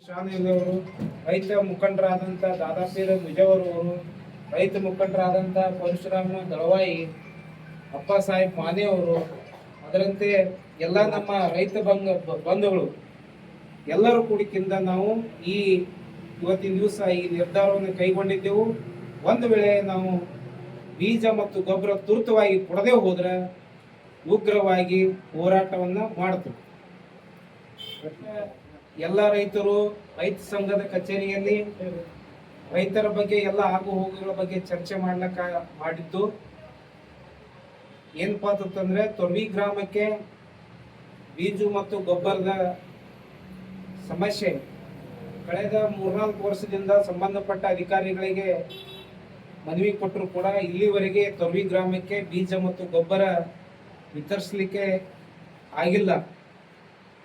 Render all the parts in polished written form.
ಶಾಲೆಯವರು ರೈತ ಮುಖಂಡರಾದಂಥ ದಾದಾಪೀರ್ ಮುಜವರವರು, ರೈತ ಮುಖಂಡರಾದಂಥ ಪರಶುರಾಮ ದಳವಾಯಿ, ಅಪ್ಪ ಸಾಹೇಬ್ ಮಾನೆ ಅವರು, ಅದರಂತೆ ಎಲ್ಲ ನಮ್ಮ ರೈತ ಬಂಧುಗಳು ಎಲ್ಲರೂ ಕೂಡಿಕಿಂದ ನಾವು ಇವತ್ತಿನ ದಿವಸ ಈ ನಿರ್ಧಾರವನ್ನು ಕೈಗೊಂಡಿದ್ದೆವು. ಒಂದು ವೇಳೆ ನಾವು ಬೀಜ ಮತ್ತು ಗೊಬ್ಬರ ತುರ್ತವಾಗಿ ಕೊಡದೆ ಹೋದ್ರೆ ಉಗ್ರವಾಗಿ ಹೋರಾಟವನ್ನು ಮಾಡ್ತೇವೆ. ಎಲ್ಲ ರೈತರು ರೈತ ಸಂಘದ ಕಚೇರಿಯಲ್ಲಿ ರೈತರ ಬಗ್ಗೆ ಎಲ್ಲ ಆಗು ಹೋಗುಗಳ ಬಗ್ಗೆ ಚರ್ಚೆ ಮಾಡಿದ್ದು ಏನಪ್ಪಾ ಅಂತಂದ್ರೆ, ತೊರ್ವಿ ಗ್ರಾಮಕ್ಕೆ ಬೀಜು ಮತ್ತು ಗೊಬ್ಬರದ ಸಮಸ್ಯೆ ಕಳೆದ 3-4 ವರ್ಷದಿಂದ ಸಂಬಂಧಪಟ್ಟ ಅಧಿಕಾರಿಗಳಿಗೆ ಮನವಿ ಕೊಟ್ಟರು ಕೂಡ ಇಲ್ಲಿವರೆಗೆ ತೊರ್ವಿ ಗ್ರಾಮಕ್ಕೆ ಬೀಜ ಮತ್ತು ಗೊಬ್ಬರ ವಿತರಿಸಲಿಕ್ಕೆ ಆಗಿಲ್ಲ.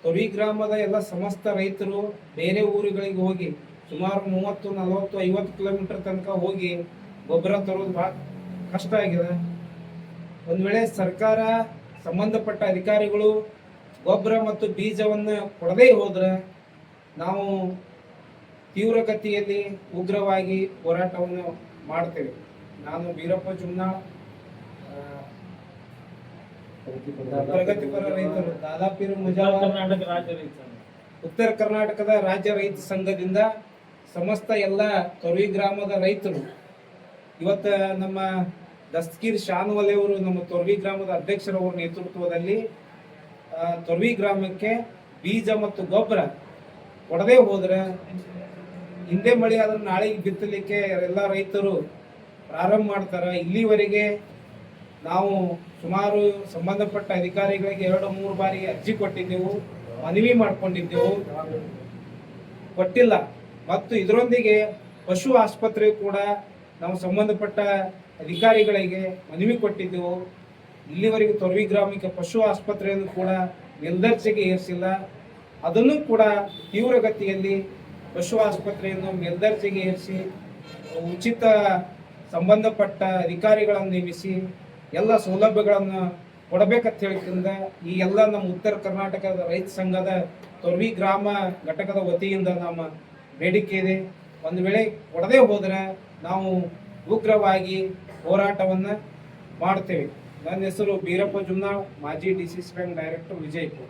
ತೊರ್ವಿ ಗ್ರಾಮದ ಎಲ್ಲ ಸಮಸ್ತ ರೈತರು ಬೇರೆ ಊರುಗಳಿಗೆ ಹೋಗಿ ಸುಮಾರು 30, 40, 50 ಕಿಲೋಮೀಟರ್ ತನಕ ಹೋಗಿ ಗೊಬ್ಬರ ತರೋದು ಬಹಳ ಕಷ್ಟ ಆಗಿದೆ. ಒಂದು ವೇಳೆ ಸರ್ಕಾರ ಸಂಬಂಧಪಟ್ಟ ಅಧಿಕಾರಿಗಳು ಗೊಬ್ಬರ ಮತ್ತು ಬೀಜವನ್ನು ಕೊಡದೇ ಹೋದ್ರೆ ನಾವು ತೀವ್ರಗತಿಯಲ್ಲಿ ಉಗ್ರವಾಗಿ ಹೋರಾಟವನ್ನು ಮಾಡ್ತೇವೆ. ನಾನು ಬೀರಪ್ಪ ಜುಮ್ನಾಳ್, ಪ್ರಗತಿಪರ ರೈತರು, ದಾದಾಪೀರ್ ಮುಜಾವರ್, ಉತ್ತರ ಕರ್ನಾಟಕದ ರಾಜ್ಯ ರೈತ ಸಂಘದಿಂದ ಸಮಸ್ತ ಎಲ್ಲ ತೊರ್ವಿ ಗ್ರಾಮದ ರೈತರು ಇವತ್ತ ನಮ್ಮ ದಸ್ತಗೀರ್ ಶಾನ್ವಲೆ ಅವರು, ನಮ್ಮ ತೊರ್ವಿ ಗ್ರಾಮದ ಅಧ್ಯಕ್ಷರವರ ನೇತೃತ್ವದಲ್ಲಿ ತೊರ್ವಿ ಗ್ರಾಮಕ್ಕೆ ಬೀಜ ಮತ್ತು ಗೊಬ್ಬರ ಕೊಡದೇ ಹೋದ್ರೆ ಹಿಂದೆ ಮಳೆ ಆದ್ರೆ ನಾಳೆಗೆ ಬಿತ್ತಲಿಕ್ಕೆ ಎಲ್ಲ ರೈತರು ಪ್ರಾರಂಭ ಮಾಡ್ತಾರೆ. ಇಲ್ಲಿವರೆಗೆ ನಾವು ಸುಮಾರು ಸಂಬಂಧಪಟ್ಟ ಅಧಿಕಾರಿಗಳಿಗೆ 2-3 ಬಾರಿ ಅರ್ಜಿ ಕೊಟ್ಟಿದ್ದೆವು, ಮನವಿ ಮಾಡ್ಕೊಂಡಿದ್ದೆವು, ಕೊಟ್ಟಿಲ್ಲ. ಮತ್ತು ಇದರೊಂದಿಗೆ ಪಶು ಆಸ್ಪತ್ರೆ ಕೂಡ ನಾವು ಸಂಬಂಧಪಟ್ಟ ಅಧಿಕಾರಿಗಳಿಗೆ ಮನವಿ ಕೊಟ್ಟಿದ್ದೆವು. ಇಲ್ಲಿವರೆಗೆ ತೊರ್ವಿ ಗ್ರಾಮಕ್ಕೆ ಪಶು ಆಸ್ಪತ್ರೆಯನ್ನು ಕೂಡ ಮೇಲ್ದರ್ಜೆಗೆ ಏರಿಸಿಲ್ಲ. ಅದನ್ನು ಕೂಡ ತೀವ್ರಗತಿಯಲ್ಲಿ ಪಶು ಆಸ್ಪತ್ರೆಯನ್ನು ಮೇಲ್ದರ್ಜೆಗೆ ಏರಿಸಿ ಉಚಿತ ಸಂಬಂಧಪಟ್ಟ ಅಧಿಕಾರಿಗಳನ್ನು ನೇಮಿಸಿ ಎಲ್ಲ ಸೌಲಭ್ಯಗಳನ್ನು ಕೊಡಬೇಕಂತ ಹೇಳಿದ್ರಿಂದ ಈ ಎಲ್ಲ ನಮ್ಮ ಉತ್ತರ ಕರ್ನಾಟಕದ ರೈತ ಸಂಘದ ತೊರ್ವಿ ಗ್ರಾಮ ಘಟಕದ ವತಿಯಿಂದ ನಮ್ಮ ಬೇಡಿಕೆ ಇದೆ. ಒಂದು ವೇಳೆ ಕೊಡದೇ ಹೋದರೆ ನಾವು ಉಗ್ರವಾಗಿ ಹೋರಾಟವನ್ನು ಮಾಡ್ತೇವೆ. ನನ್ನ ಹೆಸರು ಬೀರಪ್ಪ ಜುಮ್ನಾಳ್, ಮಾಜಿ DCC ಬ್ಯಾಂಕ್ ಡೈರೆಕ್ಟರ್, ವಿಜಯಪುರ.